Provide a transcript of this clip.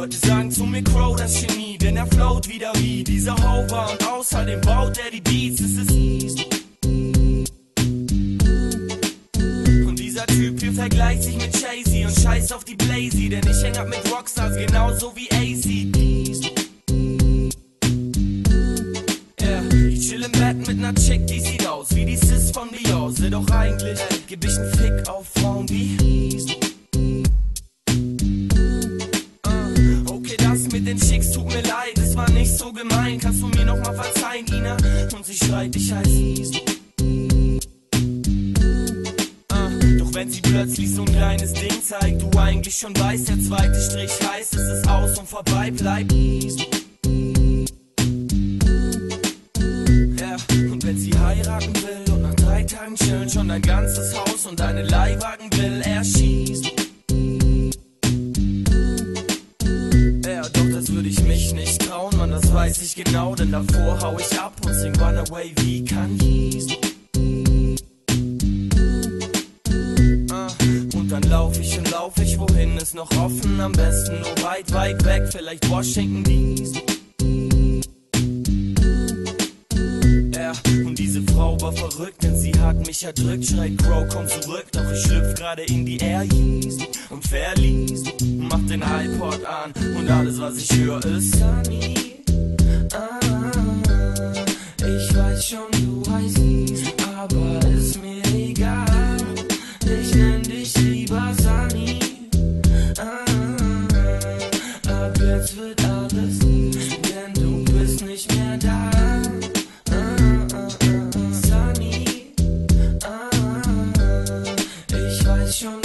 Leute sagen zu mir Crow, das Genie, denn er float wieder wie dieser Hover. Und außerdem baut er die Beats, es ist easy. Und dieser Typ hier vergleicht sich mit Jay-Z und scheiß auf die Blazy, denn ich häng ab mit Rockstars genauso wie AC/DC. Ich chill im Bett mit ner Chick, die sieht aus wie die Sis von Dior. Doch eigentlich geb ich 'n Fick auf Frauen wie okay, das mit den Chicks tut mir leid, es war nicht so gemein. Kannst du mir noch mal verzeihen, Ina? Und sie schreit, ich heiß Doch wenn sie plötzlich so ein kleines Ding zeigt, du eigentlich schon weißt, der zweite Strich heißt, es ist aus und vorbei, bleib und wenn sie heiraten will und nach 3 Tagen chillen schon dein ganzes Haus und deine Leihwagen will, er schießt. Doch das würde ich mich nicht trauen, Mann, das weiß ich genau, denn davor hau ich ab und sing Runaway wie Kanye. Und dann lauf ich wohin ist noch offen, am besten nur weit, weit weg, vielleicht Washington DC. Und diese Frau war verrückt, denn sie hat mich erdrückt. Schreit Crow, komm zurück, doch ich schlüpf gerade in die Air und verlies und mach den iPod an und alles was ich höre ist Sunny. Ich weiß schon, du heißt, aber ist mir egal. Ich nenn dich lieber Sunny. Ab jetzt wird alles, denn du bist nicht mehr da. Ich weiß schon,